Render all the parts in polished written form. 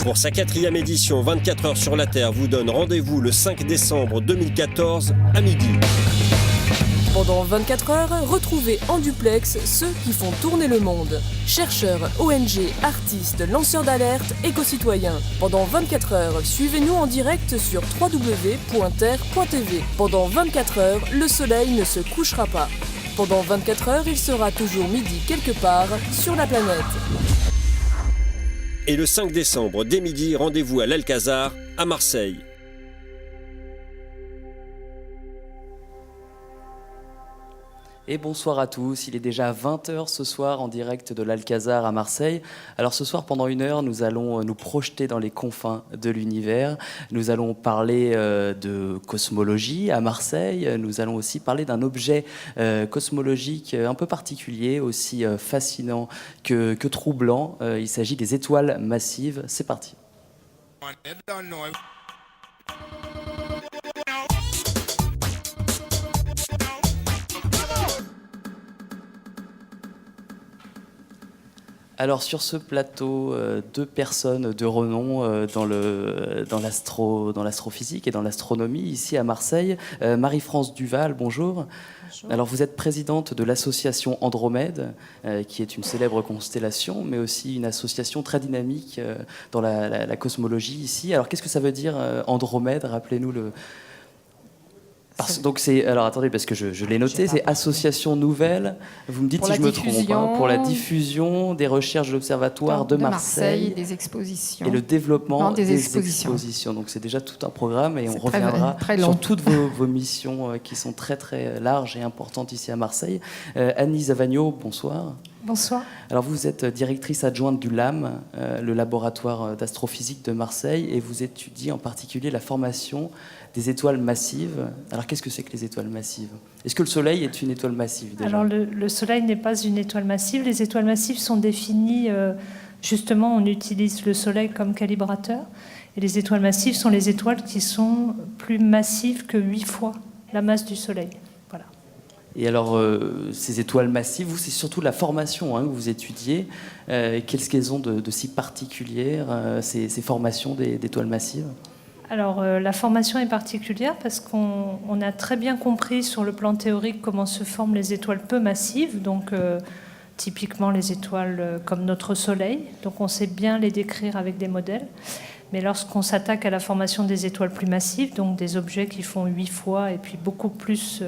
Pour sa 4e édition, 24 heures sur la Terre vous donne rendez-vous le 5 décembre 2014 à midi. Pendant 24 heures, retrouvez en duplex ceux qui font tourner le monde. Chercheurs, ONG, artistes, lanceurs d'alerte, éco-citoyens. Pendant 24 heures, suivez-nous en direct sur www.terre.tv. Pendant 24 heures, le soleil ne se couchera pas. Pendant 24 heures, il sera toujours midi quelque part sur la planète. Et le 5 décembre, dès midi, rendez-vous à l'Alcazar, à Marseille. Et bonsoir à tous, il est déjà 20h ce soir en direct de l'Alcazar à Marseille. Alors ce soir pendant 1 heure nous allons nous projeter dans les confins de l'univers. Nous allons parler de cosmologie à Marseille. Nous allons aussi parler d'un objet cosmologique un peu particulier, aussi fascinant que troublant. Il s'agit des étoiles massives. C'est parti. Alors sur ce plateau, 2 personnes de renom dans l'astrophysique et dans l'astronomie ici à Marseille. Marie-France Duval, bonjour. Bonjour. Alors vous êtes présidente de l'association Andromède, qui est une célèbre constellation, mais aussi une association très dynamique dans la cosmologie ici. Alors qu'est-ce que ça veut dire Andromède? Rappelez-nous le... Donc c'est, alors attendez parce que je l'ai noté, c'est association nouvelle. Vous me dites si je me trompe, hein, pour la diffusion des recherches de l'Observatoire de Marseille, des expositions et le développement des expositions. Donc c'est déjà tout un programme et on très reviendra très sur toutes vos missions qui sont très très larges et importantes ici à Marseille. Annie Zavagno, bonsoir. Bonsoir. Alors vous êtes directrice adjointe du LAM, le laboratoire d'astrophysique de Marseille, et vous étudiez en particulier la formation des étoiles massives. Alors qu'est-ce que c'est que les étoiles massives? Est-ce que le Soleil est une étoile massive déjà? Alors le Soleil n'est pas une étoile massive. Les étoiles massives sont définies, justement, on utilise le Soleil comme calibrateur. Et les étoiles massives sont les étoiles qui sont plus massives que 8 fois la masse du Soleil. Voilà. Et alors, ces étoiles massives, vous, c'est surtout la formation que vous étudiez. Qu'est-ce qu'elles ont de si particulière, ces formations d'étoiles massives? Alors, la formation est particulière parce qu'on a très bien compris sur le plan théorique comment se forment les étoiles peu massives, donc typiquement les étoiles comme notre Soleil. Donc, on sait bien les décrire avec des modèles. Mais lorsqu'on s'attaque à la formation des étoiles plus massives, donc des objets qui font 8 fois et puis beaucoup plus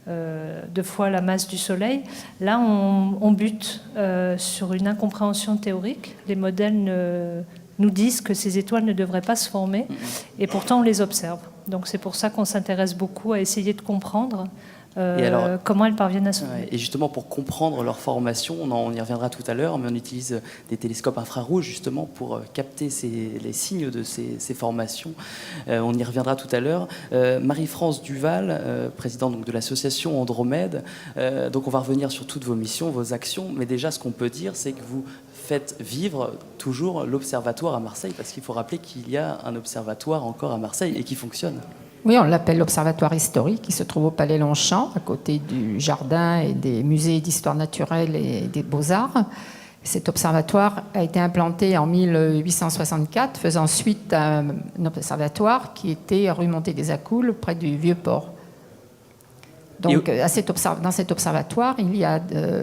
de fois la masse du Soleil, là, on bute sur une incompréhension théorique. Les modèles nous disent que ces étoiles ne devraient pas se former, et pourtant on les observe. Donc c'est pour ça qu'on s'intéresse beaucoup à essayer de comprendre comment elles parviennent à se former. Et justement, pour comprendre leur formation, on y reviendra tout à l'heure, mais on utilise des télescopes infrarouges justement pour capter les signes de ces formations. On y reviendra tout à l'heure. Marie-France Duval, présidente donc, de l'association Andromède. Donc on va revenir sur toutes vos missions, vos actions, mais déjà ce qu'on peut dire, c'est que vous faites vivre toujours l'observatoire à Marseille, parce qu'il faut rappeler qu'il y a un observatoire encore à Marseille et qui fonctionne. Oui, on l'appelle l'Observatoire historique, qui se trouve au Palais Longchamp, à côté du jardin et des musées d'histoire naturelle et des beaux-arts. Cet observatoire a été implanté en 1864, faisant suite à un observatoire qui était rue Montée des Accoules, près du Vieux-Port. Donc, dans cet observatoire, il y a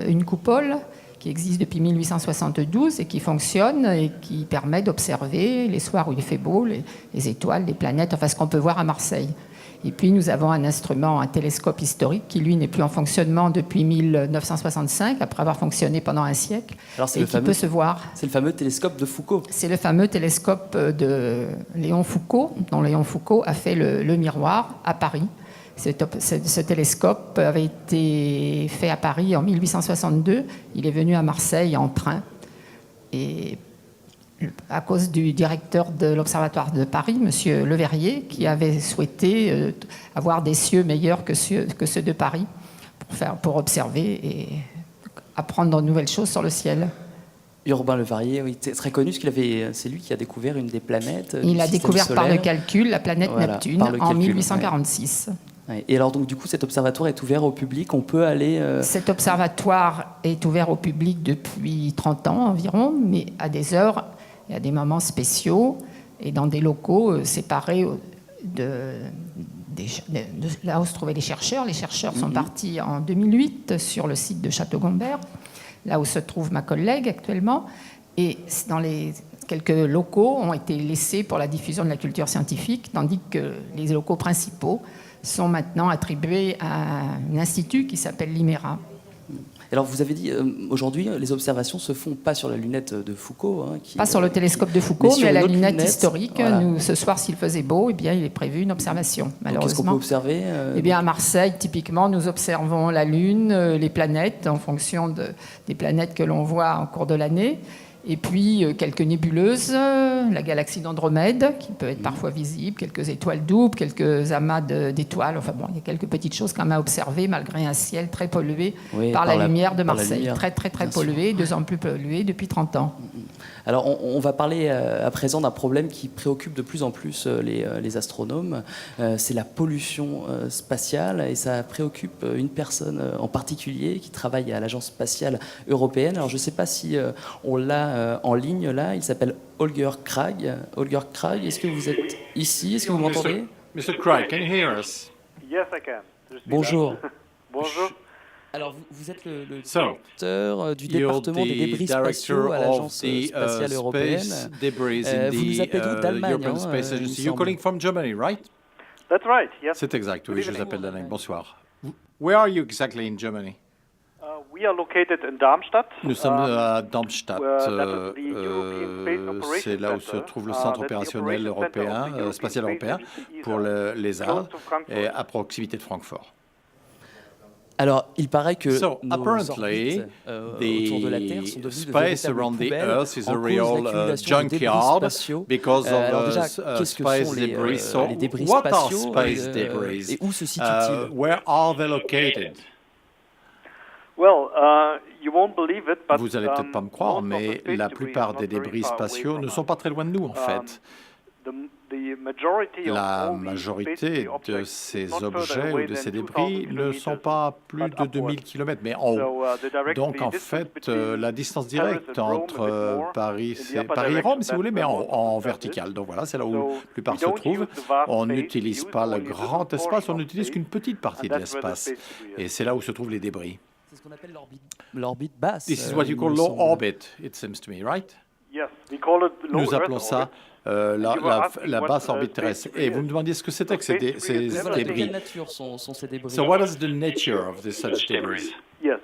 une coupole qui existe depuis 1872 et qui fonctionne et qui permet d'observer les soirs où il fait beau, les étoiles, les planètes, enfin ce qu'on peut voir à Marseille. Et puis nous avons un instrument, un télescope historique qui lui n'est plus en fonctionnement depuis 1965, après avoir fonctionné pendant un siècle. Alors et qui peut se voir. C'est le fameux télescope de Foucault. C'est le fameux télescope de Léon Foucault, dont Léon Foucault a fait le miroir à Paris. Ce télescope avait été fait à Paris en 1862. Il est venu à Marseille en train. Et à cause du directeur de l'Observatoire de Paris, M. Leverrier, qui avait souhaité avoir des cieux meilleurs que ceux de Paris pour observer et apprendre de nouvelles choses sur le ciel. Urbain Le Verrier, oui, c'est très connu, parce c'est lui qui a découvert une des planètes. Il a découvert solaire. par le calcul la planète Neptune en 1846. Ouais. Et alors donc du coup cet observatoire est ouvert au public, on peut aller... Cet observatoire est ouvert au public depuis 30 ans environ, mais à des heures et à des moments spéciaux et dans des locaux séparés là où se trouvaient les chercheurs. Les chercheurs sont partis en 2008 sur le site de Château-Gombert, là où se trouve ma collègue actuellement. Et dans les quelques locaux ont été laissés pour la diffusion de la culture scientifique, tandis que les locaux principaux sont maintenant attribués à un institut qui s'appelle l'IMERA. Alors vous avez dit, aujourd'hui, les observations se font pas sur la lunette de Foucault. Pas sur le télescope de Foucault, mais sur à la une autre lunette historique. Voilà. Nous, ce soir, s'il faisait beau, eh bien, il est prévu une observation, malheureusement. Qu'est-ce qu'on peut observer Eh bien, à Marseille, typiquement, nous observons la Lune, les planètes, en fonction des planètes que l'on voit en cours de l'année. Et puis, quelques nébuleuses, la galaxie d'Andromède, qui peut être parfois visible, quelques étoiles doubles, quelques amas d'étoiles. Enfin bon, il y a quelques petites choses qu'on a observées, malgré un ciel très pollué par la lumière de Marseille. Très pollué, 2 ans plus pollué depuis 30 ans. Alors, on va parler à présent d'un problème qui préoccupe de plus en plus les astronomes. C'est la pollution spatiale, et ça préoccupe une personne en particulier qui travaille à l'Agence spatiale européenne. Alors, je ne sais pas si on l'a en ligne là. Il s'appelle Holger Krag. Holger Krag, est-ce que vous êtes ici? Est-ce que vous m'entendez? Mr. Krag, can you hear us? Yes, I can. Bonjour. Bonjour. Alors, vous êtes le directeur du You're département des débris spatiaux à l'Agence spatiale européenne. Vous nous appelez donc d'Allemagne, European Space il me Agency. You're semble. calling from Germany, right? That's right, yes. C'est exact, oui, je vous appelle d'Allemagne. Bonsoir. Where are you exactly in Germany? We are located in Darmstadt. Nous sommes à Darmstadt. That is C'est là où se trouve le centre opérationnel européen, spatial européen, pour l'ESA, et à proximité de Francfort. Alors, il paraît que So, nos apparently, orbites autour de la Terre sont the devenues de space véritables around the poubelles Earth is a en cause real d'accumulation de débris junkyard spatiaux. because Alors of déjà, qu'est-ce que space sont debris. So, les débris what are spatiaux space debris? et où se situent-ils? Where are they located? Well, you won't believe it, but Vous allez peut-être pas me croire, most of the mais space la debris plupart is des not very débris far away spatiaux from ne us. sont pas très loin de nous, en fait. The majority of La all these majorité space de objects ces is not further objets away ou de than ces 2000 débris ne sont kilometers, pas plus but de 2000 upwards. km, mais en haut. So, the direct Donc en distance fait, between la distance Paris directe and Rome, entre a bit more, Paris, in the c'est upper Paris et Rome, si vous voulez, mais direction, en that's the vertical. Donc voilà, c'est là où So, la plupart we se don't trouvent. use the vast On space, n'utilise we pas use le only a grand little espace, portion on of n'utilise space, qu'une petite partie and de that's where the l'espace. space debris is. Et c'est là où se trouvent les débris. C'est ce qu'on appelle l'orbite basse. This is what you call il me low semble. orbit, it seems to me, right? Yes, we call it low Nous appelons Earth ça orbit. la basse orbite terrestre. Et vous me demandiez ce que c'était que ces Voilà, de débris. quelle nature sont ces débris? So what is the nature of such debris? Yes.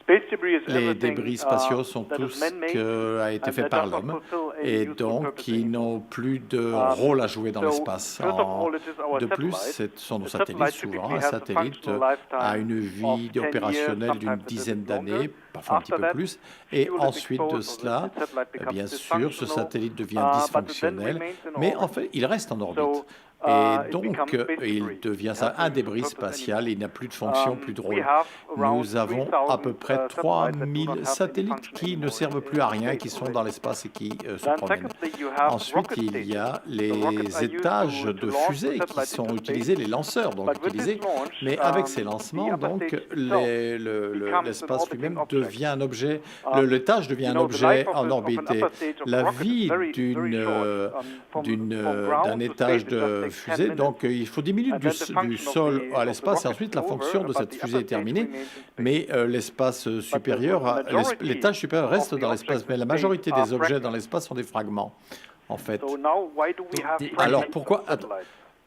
Space debris is Les everything, débris spatiaux sont that tout is ce man-made qui a été and fait that par does not l'homme fulfill any et useful donc purpose qui anymore. n'ont plus de rôle à jouer dans So, l'espace. first of all, it is our De plus, satellite. ce sont nos The satellites. satellite Souvent, typically un has a satellite functional lifetime a une of vie 10 opérationnelle years, d'une sometimes dizaine it is longer. d'années, parfois un petit peu After that, plus. Et fuel is ensuite de exposed, cela, the satellite becomes bien sûr, ce dysfunctional, satellite devient but then dysfonctionnel. remains in Mais en orbit. fait, il reste en orbite. So, Et it donc, becomes space il debris. devient It ça has un no débris purpose spatial, anymore. il n'a plus de fonction, plus de We rôle. have around Nous avons 3000 à peu près satellites that do 3000 not have any satellites function qui ne anymore servent plus à rien, qui sont dans l'espace et qui se Then promènent. secondly, you have Ensuite, rocket il y a stations. les The rockets are used étages to de launch the fusées qui satellite sont into utilisés, space. les lanceurs donc But with utilisés. this launch, Mais avec ces the lancements, upper donc, stage itself becomes l'espace an lui-même orbiting object. devient un objet, Um, l'étage devient You un know, the objet life of en an orbite. upper Et stage of a la rocket is vie very short. From ground d'un to étage space, it de just takes 10 fusée, minutes. donc il faut 10 minutes And then the du function of sol the- à of the l'espace, et rocket ensuite is la over, fonction de but cette the fusée est upper stage terminée. remains in space. Mais l'espace supérieur, majority l'étage supérieur reste of the dans l'espace, objects mais la in majorité space des are objets dans fragments. l'espace sont des fragments, en fait. So now, why do we have des- fragments Alors of pourquoi satellites?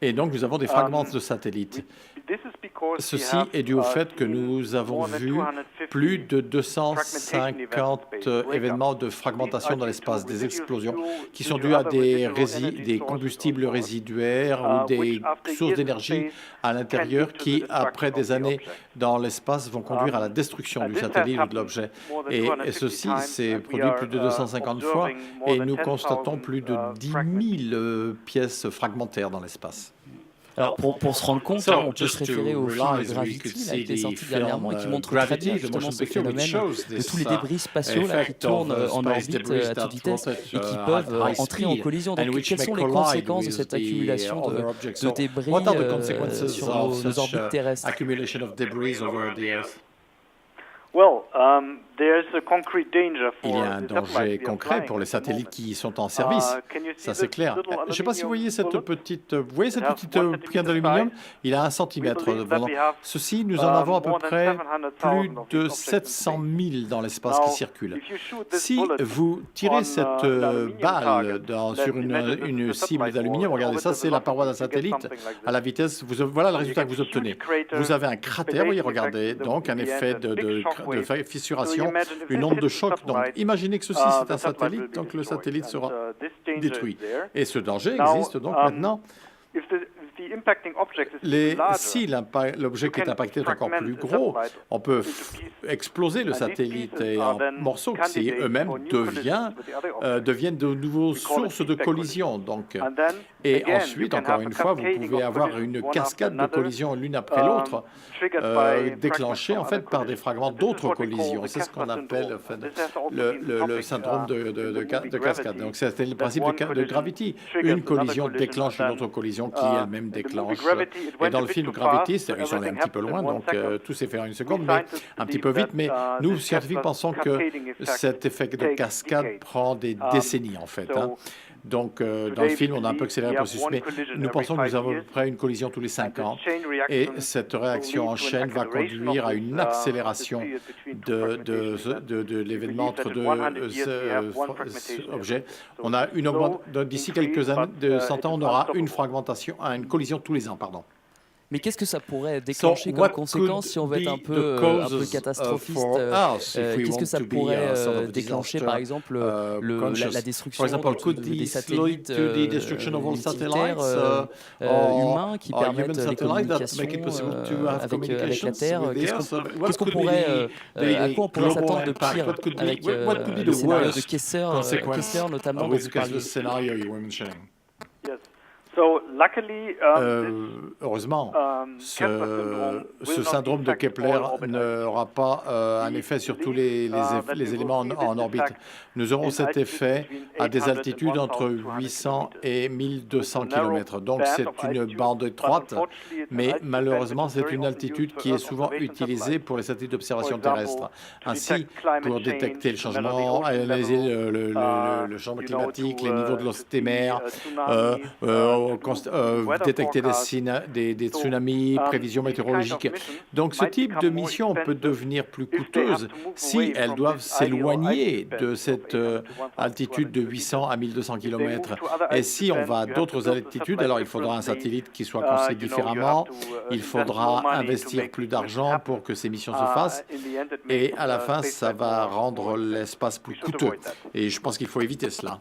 Et donc nous avons des fragments de satellites. This is because we Ceci have, est dû au fait que seen nous avons more than vu 250 plus de fragmentation 250 events, événements de fragmentation These dans are l'espace, due to des explosions, residual- qui due sont to dues à other des, residual energy des sources combustibles on Earth, résiduaires ou des which after sources years d'énergie of space à can l'intérieur lead to the qui, destruction après of des the années object. dans l'espace, vont conduire à la destruction du This has satellite ou de happened l'objet. more than Et 250 ceci times, s'est and we produit are, plus de 250 fois observing more et than nous 10,000, constatons plus de 10 fragments. 000 pièces fragmentaires dans l'espace. Alors, pour se rendre compte, So, on peut just se référer to au film realize, we Gravity, could là, qui see est the sorti film, dernièrement et qui montre très Gravity, bien the justement motion ce picture, which phénomène shows de this, tous les débris spatiaux là, qui effect of, tournent en space orbite debris à that toute vitesse float et qui at peuvent high entrer en speed collision. and Donc, which quelles may sont les collide conséquences de with cette the accumulation other objects. de So, débris what are the consequences sur of nos such orbites terrestres? accumulation of debris over the Earth? Well, Il y a un danger concret pour les satellites qui sont en service. Ça, c'est clair. Je ne sais pas si vous voyez cette petite pierre d'aluminium. Il a 1 centimètre. Ceci, nous en avons à peu près plus de 700 000 dans l'espace qui circule. Si vous tirez cette balle sur une cible d'aluminium, regardez ça, c'est la paroi d'un satellite à la vitesse. Voilà le résultat que vous obtenez. Vous avez un cratère, voyez, regardez, donc un effet de fissuration, une onde de choc. Donc imaginez que ceci, c'est un satellite, donc le satellite sera détruit. Et ce danger existe donc maintenant. Si l'objet qui est impacté est encore plus gros, on peut exploser le satellite en morceaux qui eux-mêmes deviennent de nouvelles sources de collision. Donc, et ensuite, encore une fois, vous pouvez avoir une cascade de collisions l'une après l'autre, déclenchée en fait par des fragments d'autres collisions. C'est ce qu'on appelle le syndrome de cascade. Donc c'est le principe de Gravity. Une collision déclenche une autre collision qui elle-même déclenche. Et dans le film Gravity, ils sont allés un petit peu loin, donc tout s'est fait en 1 seconde, mais un petit peu vite. Mais nous, scientifiques, pensons que cet effet de cascade prend des décennies, en fait. Donc, dans le film, on a un peu accéléré le processus, mais nous pensons que nous avons à peu près une collision tous les 5 ans. Et cette réaction en chaîne va conduire à une accélération de l'événement entre deux objets. On a d'ici quelques années, de 100 ans, on aura une fragmentation, une collision tous les ans, pardon. Mais qu'est-ce que ça pourrait déclencher comme conséquence si on veut être un peu catastrophiste qu'est-ce que ça pourrait déclencher, par exemple, la destruction des satellites militaires humains qui permettent les communications avec la Terre? Qu'est-ce qu'on pourrait, à quoi on pourrait s'attendre de pire avec le scénario de Kessler notamment dont vous parliez? Heureusement, ce syndrome de Kepler n'aura pas un effet sur tous les éléments en orbite. Nous aurons cet effet à des altitudes entre 800 et 1200 km. Donc c'est une bande étroite, mais malheureusement c'est une altitude qui est souvent utilisée pour les satellites d'observation terrestre. Ainsi, pour détecter le changement, analyser le changement climatique, les niveaux de l'océan mer, détecter des tsunamis, prévisions météorologiques. Donc ce type de mission peut devenir plus coûteuse si elles doivent s'éloigner de cette altitude de 800 à 1200 km. Et si on va à d'autres altitudes, alors il faudra un satellite qui soit construit différemment, il faudra investir plus d'argent pour que ces missions se fassent, et à la fin, ça va rendre l'espace plus coûteux. Et je pense qu'il faut éviter cela.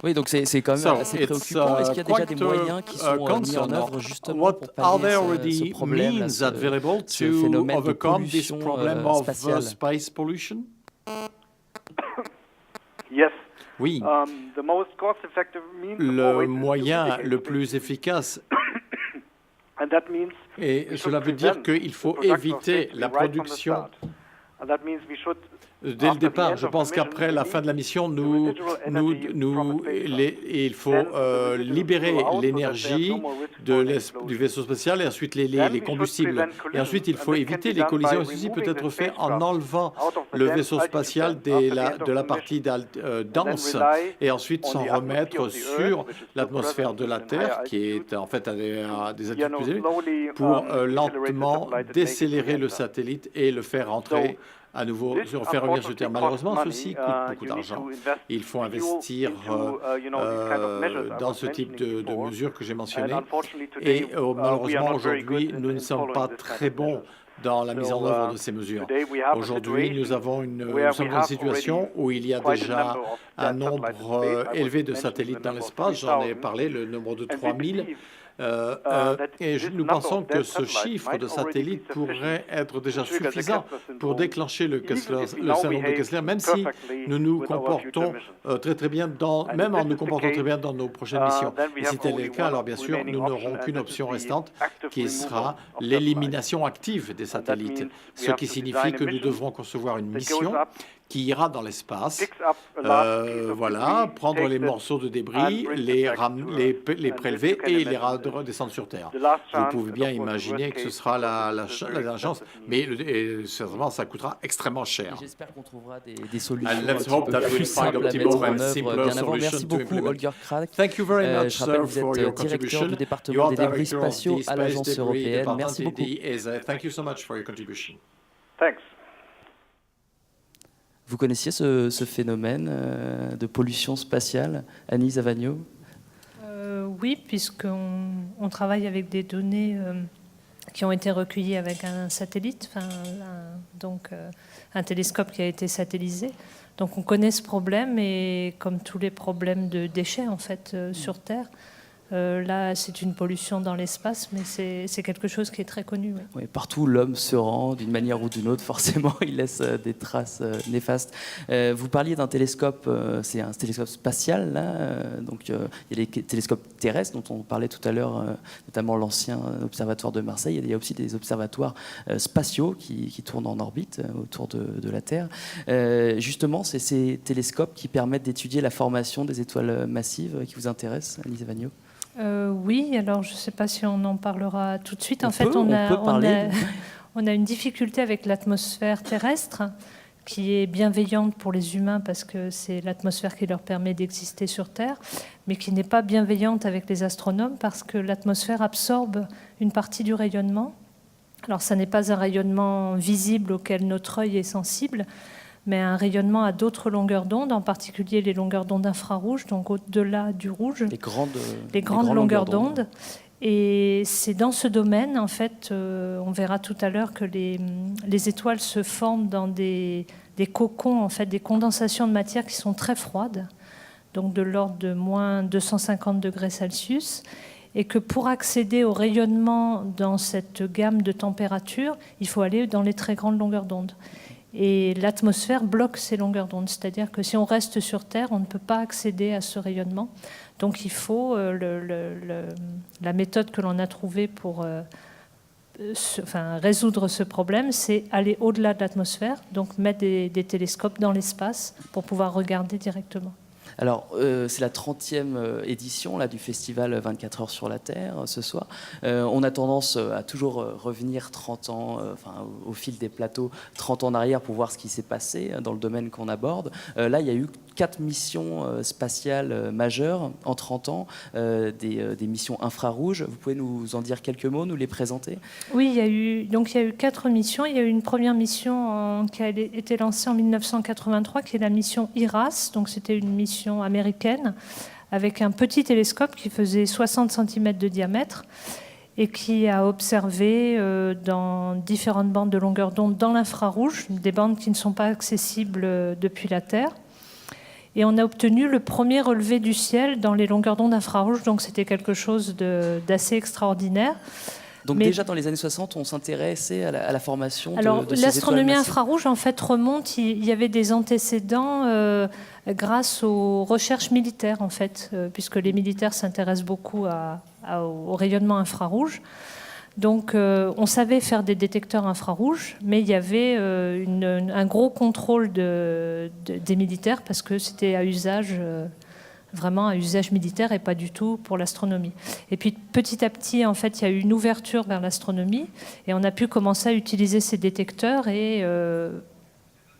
Oui, donc c'est quand même assez préoccupant. Est-ce qu'il y a déjà des moyens qui sont mis en œuvre justement pour pallier ce problème, ce phénomène de pollution spatiale? Oui. Le moyen le plus efficace, et cela veut dire qu'il faut éviter la production. Dès le départ, je pense qu'après la fin de la mission, il faut libérer l'énergie du vaisseau spatial et ensuite les combustibles. Et ensuite, il faut éviter les collisions. Et ceci peut être fait en enlevant le vaisseau spatial de la partie dense et ensuite s'en remettre sur l'atmosphère de la Terre, qui est en fait à des altitudes plus élevées, pour lentement décélérer le satellite et le faire rentrer à nouveau, faire revenir sur Terre. Malheureusement, ceci coûte beaucoup d'argent. Il faut investir dans ce type de mesures que j'ai mentionnées. Et malheureusement, aujourd'hui, nous ne sommes pas très bons dans la mise en œuvre de ces mesures. Aujourd'hui, nous sommes dans une situation où il y a déjà un nombre élevé de satellites dans l'espace. J'en ai parlé, le nombre de 3000. Et nous pensons que ce chiffre de satellites pourrait être déjà suffisant pour déclencher le syndrome de Kessler, même si nous nous comportons très bien même en nous comportant très bien dans nos prochaines missions. Et si tel est le cas, alors bien sûr, nous n'aurons qu'une option restante qui sera l'élimination active des satellites, ce qui signifie que nous devrons concevoir une mission qui ira dans l'espace, voilà, prendre les morceaux de débris, les prélever et les redescendre sur Terre. Vous pouvez bien imaginer que ce sera la dernière chance, mais certainement ça coûtera extrêmement cher. J'espère qu'on trouvera des solutions And let's hope that we'll find optimal and simpler Merci solutions to beaucoup, implement. Holger Krak. Thank you very much, Je rappelle, sir, vous for êtes your directeur contribution. du You département are des débris director of spatiaux the à Space l'Agence Debris européenne. Department Merci of beaucoup. the ESA. Thank you so much for your contribution. Thanks. Vous connaissiez ce phénomène de pollution spatiale, Annie Zavagno? Oui, puisqu'on travaille avec des données qui ont été recueillies avec un satellite, un télescope qui a été satellisé. Donc on connaît ce problème, et comme tous les problèmes de déchets en fait sur Terre, là c'est une pollution dans l'espace, mais c'est quelque chose qui est très connu. Oui. Oui, partout où l'homme se rend, d'une manière ou d'une autre, forcément, il laisse des traces néfastes. Vous parliez d'un télescope, c'est un télescope spatial, là. Donc, il y a les télescopes terrestres, dont on parlait tout à l'heure, notamment l'ancien observatoire de Marseille. Il y a aussi des observatoires spatiaux qui tournent en orbite autour de la Terre. Justement, c'est ces télescopes qui permettent d'étudier la formation des étoiles massives qui vous intéressent, Annie Zavagno? Oui, alors je ne sais pas si on en parlera tout de suite. En fait, on a une difficulté avec l'atmosphère terrestre qui est bienveillante pour les humains parce que c'est l'atmosphère qui leur permet d'exister sur Terre, mais qui n'est pas bienveillante avec les astronomes parce que l'atmosphère absorbe une partie du rayonnement. Alors, ça n'est pas un rayonnement visible auquel notre œil est sensible, mais un rayonnement à d'autres longueurs d'onde, en particulier les longueurs d'onde infrarouges, donc au-delà du rouge, les grandes longueurs d'onde. Et c'est dans ce domaine, en fait, on verra tout à l'heure que les étoiles se forment dans des cocons, en fait, des condensations de matière qui sont très froides, donc de l'ordre de moins 250 degrés Celsius, et que pour accéder au rayonnement dans cette gamme de température, il faut aller dans les très grandes longueurs d'onde. Et l'atmosphère bloque ces longueurs d'onde, c'est-à-dire que si on reste sur Terre, on ne peut pas accéder à ce rayonnement. Donc il faut la méthode que l'on a trouvée pour résoudre ce problème, c'est aller au-delà de l'atmosphère, donc mettre des télescopes dans l'espace pour pouvoir regarder directement. Alors, c'est la 30e édition là, du festival 24 heures sur la Terre ce soir. On a tendance à toujours revenir 30 ans, au fil des plateaux, 30 ans en arrière pour voir ce qui s'est passé dans le domaine qu'on aborde. Là, il y a eu 4 missions spatiales majeures en 30 ans, des missions infrarouges. Vous pouvez nous en dire quelques mots, nous les présenter? Oui, il y a eu 4 missions. Il y a eu une première mission qui a été lancée en 1983, qui est la mission IRAS. Donc, c'était une mission américaine avec un petit télescope qui faisait 60 cm de diamètre et qui a observé dans différentes bandes de longueur d'onde dans l'infrarouge, des bandes qui ne sont pas accessibles depuis la Terre. Et on a obtenu le premier relevé du ciel dans les longueurs d'onde infrarouges, donc c'était quelque chose d'assez extraordinaire. Donc déjà dans les années 60, on s'intéressait à la formation de ces étoiles massives. L'astronomie infrarouge, en fait, remonte. Il y avait des antécédents grâce aux recherches militaires, en fait, puisque les militaires s'intéressent beaucoup au rayonnement infrarouge. Donc, on savait faire des détecteurs infrarouges, mais il y avait un gros contrôle des militaires parce que c'était à usage... vraiment à usage militaire et pas du tout pour l'astronomie. Et puis petit à petit, en fait, il y a eu une ouverture vers l'astronomie et on a pu commencer à utiliser ces détecteurs et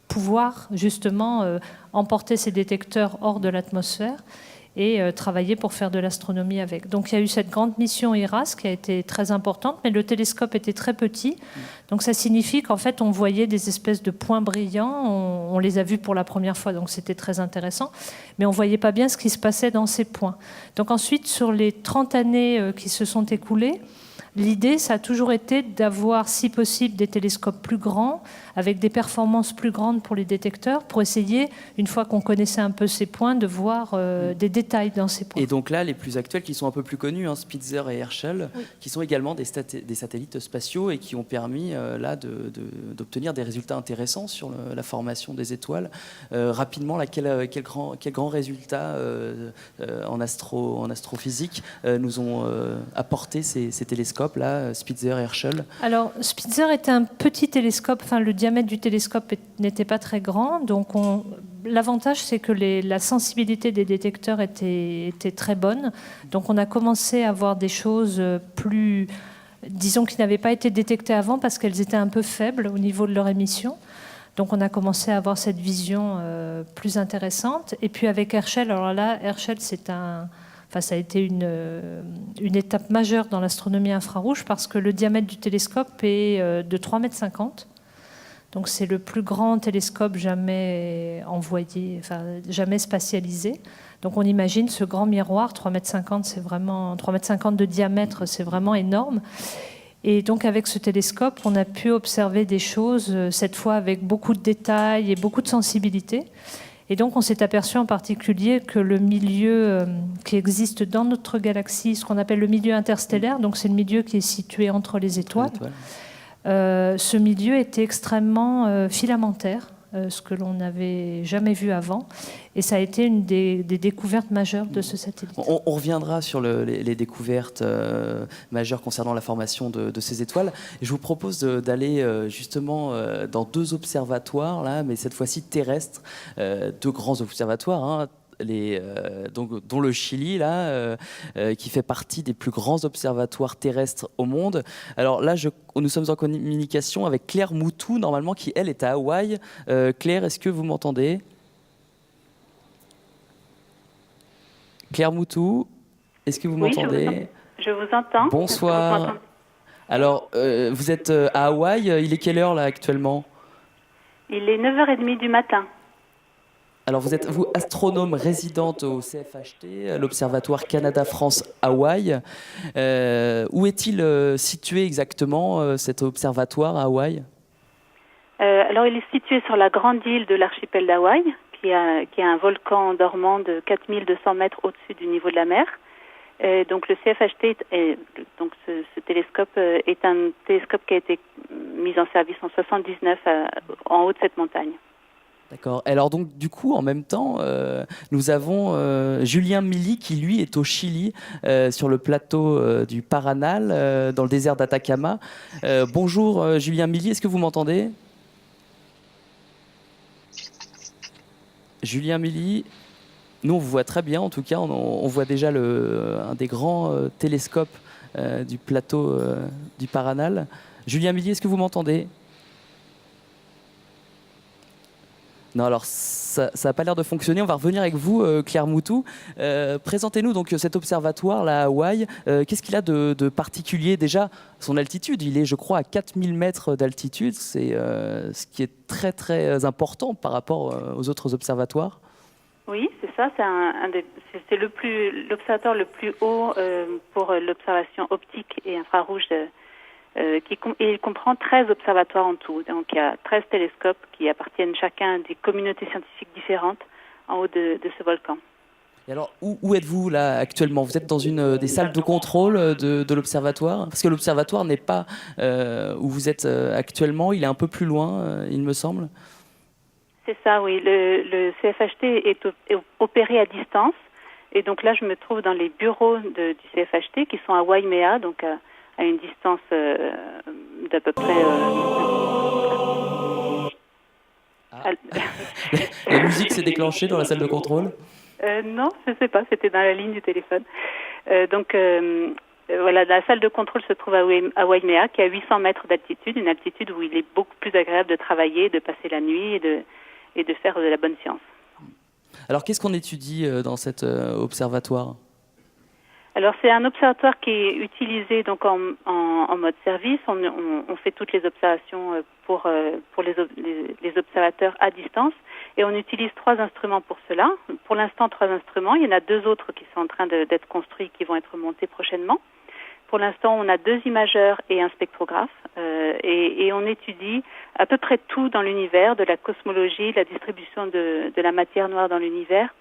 pouvoir justement emporter ces détecteurs hors de l'atmosphère et travailler pour faire de l'astronomie avec. Donc il y a eu cette grande mission IRAS qui a été très importante, mais le télescope était très petit. Donc ça signifie qu'en fait on voyait des espèces de points brillants, on les a vus pour la première fois, donc c'était très intéressant, mais on ne voyait pas bien ce qui se passait dans ces points. Donc ensuite, sur les 30 années qui se sont écoulées, l'idée, ça a toujours été d'avoir, si possible, des télescopes plus grands, avec des performances plus grandes pour les détecteurs, pour essayer, une fois qu'on connaissait un peu ces points, de voir des détails dans ces points. Et donc là, les plus actuels, qui sont un peu plus connus, Spitzer et Herschel, oui, qui sont également des satellites spatiaux et qui ont permis d'obtenir des résultats intéressants sur la formation des étoiles. Rapidement, là, quel grand résultat en astrophysique nous ont apporté ces télescopes? télescopes, là, Spitzer et Herschel? Alors, Spitzer était un petit télescope, enfin le diamètre du télescope n'était pas très grand, donc l'avantage c'est que la sensibilité des détecteurs était très bonne, donc on a commencé à voir des choses plus, disons, qui n'avaient pas été détectées avant parce qu'elles étaient un peu faibles au niveau de leur émission. Donc on a commencé à avoir cette vision plus intéressante. Et puis avec Herschel, alors là, Herschel ça a été une étape majeure dans l'astronomie infrarouge parce que le diamètre du télescope est de 3,50 m. Donc c'est le plus grand télescope jamais envoyé, enfin jamais spatialisé. Donc on imagine ce grand miroir, 3,50 m, c'est vraiment 3,50 m de diamètre, c'est vraiment énorme. Et donc avec ce télescope, on a pu observer des choses, cette fois avec beaucoup de détails et beaucoup de sensibilité. Et donc on s'est aperçu en particulier que le milieu qui existe dans notre galaxie, ce qu'on appelle le milieu interstellaire, donc c'est le milieu qui est situé entre les étoiles, ce milieu était extrêmement filamentaire, ce que l'on n'avait jamais vu avant. Et ça a été une des découvertes majeures de ce satellite. On reviendra sur les découvertes majeures concernant la formation de ces étoiles. Et je vous propose d'aller justement dans deux observatoires, là, mais cette fois-ci terrestres, deux grands observatoires, hein, dont le Chili, là, qui fait partie des plus grands observatoires terrestres au monde. Alors là, nous sommes en communication avec Claire Moutou, normalement, qui, elle, est à Hawaï. Claire, est-ce que vous m'entendez ? Claire Moutou, est-ce que vous m'entendez ? Je vous entends. Bonsoir. Alors, vous êtes à Hawaï. Il est quelle heure, là, actuellement ? Il est 9h30 du matin. Alors, vous êtes astronome résidente au CFHT, l'Observatoire Canada-France-Hawaï. Où est-il situé exactement, cet observatoire à Hawaï ? Alors, il est situé sur la grande île de l'archipel d'Hawaï, qui est un volcan dormant de 4200 mètres au-dessus du niveau de la mer. Donc, le CFHT, donc ce télescope est un télescope qui a été mis en service en 1979 en haut de cette montagne. D'accord. Alors donc du coup, en même temps, nous avons Julien Milly qui lui est au Chili, sur le plateau du Paranal, dans le désert d'Atacama. Bonjour Julien Milly, est-ce que vous m'entendez ? Julien Milly, nous on vous voit très bien en tout cas, on voit déjà un des grands télescopes du plateau du Paranal. Julien Milly, est-ce que vous m'entendez ? Non, alors ça n'a pas l'air de fonctionner. On va revenir avec vous, Claire Moutou. Présentez-nous donc cet observatoire là, à Hawaï. Qu'est-ce qu'il a de particulier ? Déjà, son altitude, il est, je crois, à 4000 mètres d'altitude. C'est ce qui est très, très important par rapport aux autres observatoires. Oui, c'est ça. C'est l'observatoire le plus haut pour l'observation optique et infrarouge. Il comprend 13 observatoires en tout. Donc il y a 13 télescopes qui appartiennent chacun à des communautés scientifiques différentes en haut de ce volcan. Et alors, où êtes-vous là actuellement ? Vous êtes dans une des salles de contrôle de l'observatoire ? Parce que l'observatoire n'est pas où vous êtes actuellement, il est un peu plus loin, il me semble. C'est ça, oui. Le CFHT est opéré à distance. Et donc là, je me trouve dans les bureaux du CFHT qui sont à Waimea, donc à une distance d'à peu près... La musique s'est déclenchée dans la salle de contrôle ? Non, je ne sais pas, c'était dans la ligne du téléphone. Voilà, la salle de contrôle se trouve à Waimea, qui a 800 mètres d'altitude, une altitude où il est beaucoup plus agréable de travailler, de passer la nuit et de faire de la bonne science. Alors, qu'est-ce qu'on étudie dans cet observatoire ? Alors, c'est un observatoire qui est utilisé donc en mode service. On fait toutes les observations pour les observateurs à distance. Et on utilise 3 instruments pour cela. Pour l'instant, 3 instruments. Il y en a 2 autres qui sont en train d'être construits, qui vont être montés prochainement. Pour l'instant, on a 2 imageurs et un spectrographe. Et on étudie à peu près tout dans l'univers, de la cosmologie, la distribution de la matière noire dans l'univers,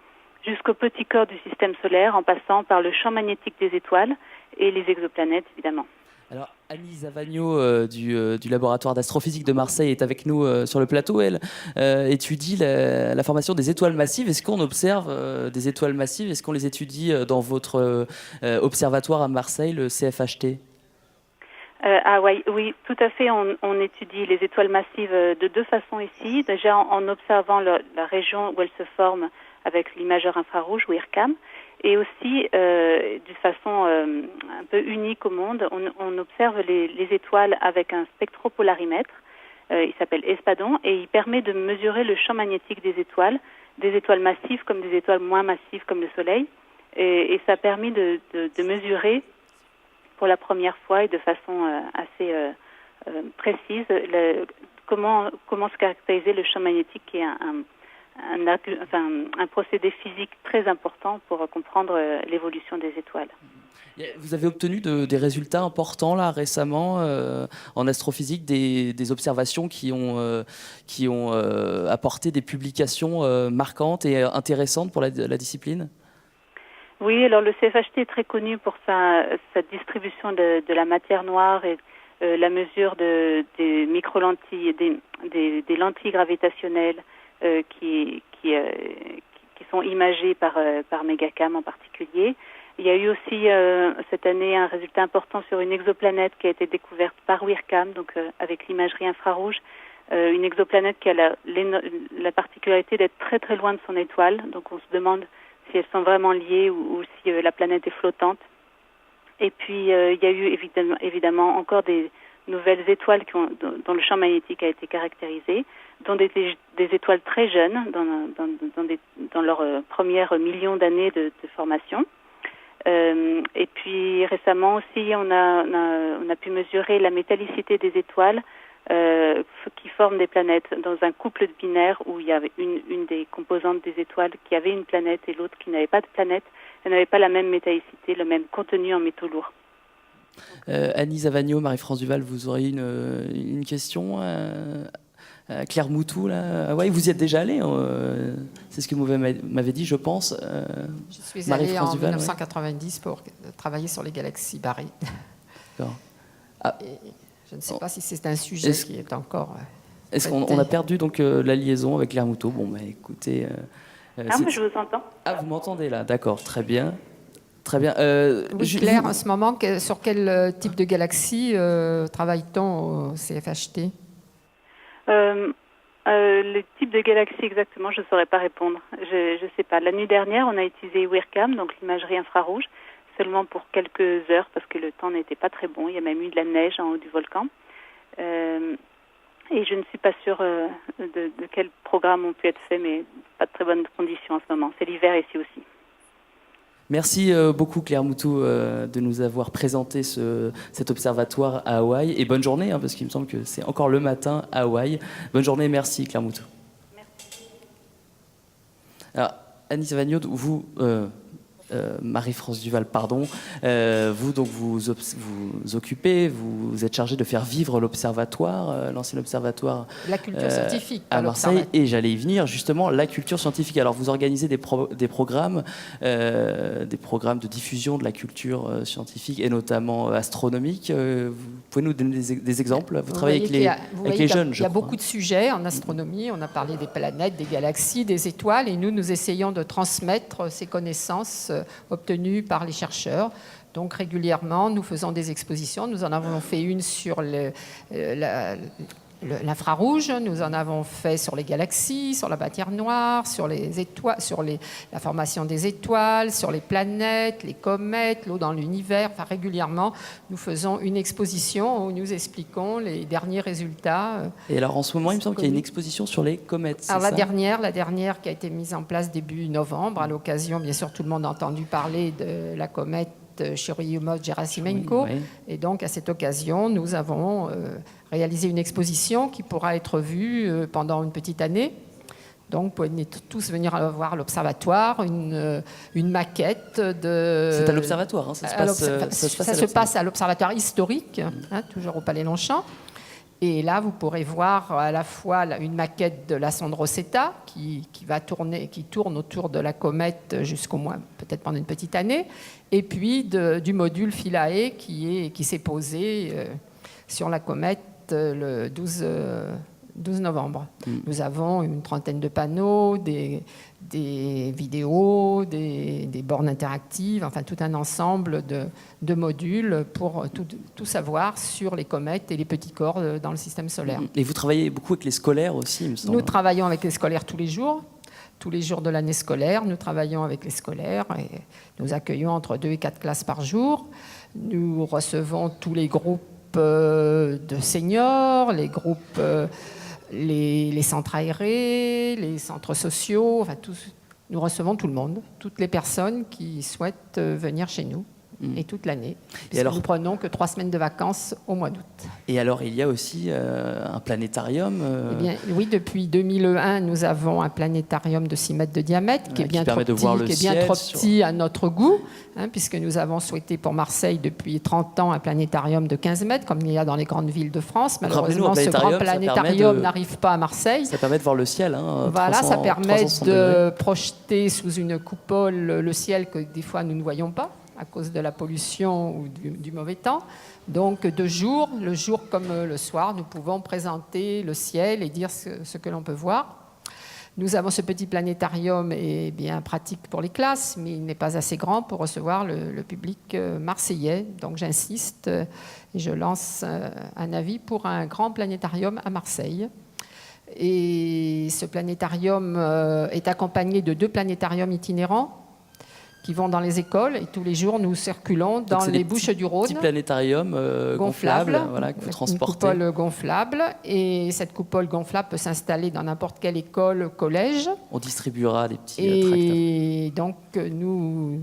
jusqu'au petit corps du système solaire, en passant par le champ magnétique des étoiles et les exoplanètes, évidemment. Alors, Annie Zavagno du laboratoire d'astrophysique de Marseille est avec nous sur le plateau. Elle étudie la formation des étoiles massives. Est-ce qu'on observe des étoiles massives ? Est-ce qu'on les étudie dans votre observatoire à Marseille, le CFHT ? À Hawaï, oui, tout à fait. On étudie les étoiles massives de deux façons ici. Déjà en observant la région où elles se forment avec l'imageur infrarouge, WIRCam, et aussi d'une façon un peu unique au monde, on observe les étoiles avec un spectropolarimètre. Il s'appelle Espadon et il permet de mesurer le champ magnétique des étoiles massives comme des étoiles moins massives comme le Soleil. Et ça a permis de mesurer pour la première fois et de façon assez précise comment se caractériser le champ magnétique, qui est un procédé physique très important pour comprendre l'évolution des étoiles. Vous avez obtenu des résultats importants là récemment en astrophysique, des observations qui ont apporté des publications marquantes et intéressantes pour la discipline. Oui, alors le CFHT est très connu pour sa distribution de la matière noire et la mesure des micro-lentilles, des lentilles gravitationnelles qui sont imagées par Megacam en particulier. Il y a eu aussi cette année un résultat important sur une exoplanète qui a été découverte par WIRCam, donc avec l'imagerie infrarouge. Une exoplanète qui a la particularité d'être très très loin de son étoile, donc on se demande si elles sont vraiment liées ou si la planète est flottante. Et puis il y a eu évidemment encore des nouvelles étoiles dont le champ magnétique a été caractérisé, dont des étoiles très jeunes, dans leurs premières millions d'années de formation. Et puis récemment aussi, on a pu mesurer la métallicité des étoiles qui forment des planètes dans un couple binaire où il y avait une des composantes des étoiles qui avait une planète et l'autre qui n'avait pas de planète. Elles n'avaient pas la même métallicité, le même contenu en métaux lourds. Annie Zavagno, Marie-France Duval, vous auriez une question à Claire Moutou là. Ouais, vous y êtes déjà allé, c'est ce que vous m'avez dit, je pense. Je suis allée en 1990 pour travailler sur les galaxies barrées. D'accord. Je ne sais pas si c'est un sujet qui est encore... Est-ce qu'on a perdu donc la liaison avec Claire Moutot? Bon, bah écoutez... moi je vous entends. Ah, vous m'entendez là, d'accord, très bien. Très bien. Oui, Claire, en ce moment, sur quel type de galaxie travaille-t-on au CFHT? Le type de galaxie exactement, je ne saurais pas répondre. Je ne sais pas. La nuit dernière, on a utilisé WIRCam, donc l'imagerie infrarouge, seulement pour quelques heures parce que le temps n'était pas très bon. Il y a même eu de la neige en haut du volcan. Et je ne suis pas sûre de quels programmes ont pu être faits, mais pas de très bonnes conditions en ce moment. C'est l'hiver ici aussi. Merci beaucoup Claire Moutou de nous avoir présenté cet observatoire à Hawaï. Et bonne journée, parce qu'il me semble que c'est encore le matin à Hawaï. Bonne journée, merci Claire Moutou. Merci. Alors, Annie Savagno, vous... Marie-France Duval, pardon. Vous, donc, vous occupez, vous êtes chargée de faire vivre l'observatoire, l'ancien observatoire la culture scientifique à Marseille. Et j'allais y venir, justement, la culture scientifique. Alors, vous organisez des programmes de diffusion de la culture scientifique et notamment astronomique. Vous pouvez nous donner des exemples? Vous travaillez avec les jeunes, je crois. Il y a beaucoup de sujets en astronomie. On a parlé des planètes, des galaxies, des étoiles, et nous essayons de transmettre ces connaissances obtenues par les chercheurs. Donc régulièrement, nous faisons des expositions. Nous en avons fait une sur l'infrarouge, nous en avons fait sur les galaxies, sur la matière noire, sur les étoiles, la formation des étoiles, sur les planètes, les comètes, l'eau dans l'univers. Enfin, régulièrement, nous faisons une exposition où nous expliquons les derniers résultats. Et alors, en ce moment, il me semble qu'il y a une exposition sur les comètes. Alors, la dernière qui a été mise en place début novembre, à l'occasion, bien sûr, tout le monde a entendu parler de la comète Churyumov-Gerasimenko. Oui. Et donc, à cette occasion, nous avons réalisé une exposition qui pourra être vue pendant une petite année. Donc, vous pouvez tous venir voir l'observatoire, une maquette de... C'est à l'observatoire, hein, ça se passe à l'observatoire historique, toujours au Palais Longchamp. Et là, vous pourrez voir à la fois une maquette de la sonde Rosetta qui tourne autour de la comète jusqu'au moins, peut-être pendant une petite année, et puis du module Philae qui s'est posé sur la comète le 12 12 novembre. Nous avons une trentaine de panneaux, des vidéos, des bornes interactives, enfin tout un ensemble de modules pour tout savoir sur les comètes et les petits corps dans le système solaire. Et vous travaillez beaucoup avec les scolaires aussi, il me semble. Nous travaillons avec les scolaires tous les jours de l'année scolaire. Nous travaillons avec les scolaires et nous accueillons entre 2 et 4 classes par jour. Nous recevons tous les groupes de seniors, les groupes, les centres aérés, les centres sociaux, enfin nous recevons tout le monde, toutes les personnes qui souhaitent venir chez nous. Et toute l'année, puisque nous prenons que 3 semaines de vacances au mois d'août. Et alors, il y a aussi un planétarium Eh bien, oui, depuis 2001, nous avons un planétarium de 6 mètres de diamètre, qui est bien trop petit à notre goût, puisque nous avons souhaité pour Marseille depuis 30 ans un planétarium de 15 mètres, comme il y a dans les grandes villes de France. Malheureusement, ce grand planétarium n'arrive pas à Marseille. Ça permet de voir le ciel. Voilà, ça permet de projeter sous une coupole le ciel que des fois nous ne voyons pas, à cause de la pollution ou du mauvais temps. Donc, le jour comme le soir, nous pouvons présenter le ciel et dire ce que l'on peut voir. Nous avons ce petit planétarium et bien pratique pour les classes, mais il n'est pas assez grand pour recevoir le public marseillais. Donc, j'insiste et je lance un avis pour un grand planétarium à Marseille. Et ce planétarium est accompagné de 2 planétariums itinérants qui vont dans les écoles, et tous les jours nous circulons dans les Bouches du Rhône. Petit planétarium gonflable, voilà, que vous transportez. Une coupole gonflable, et cette coupole gonflable peut s'installer dans n'importe quelle école, collège. On distribuera des petits tracteurs. Et donc nous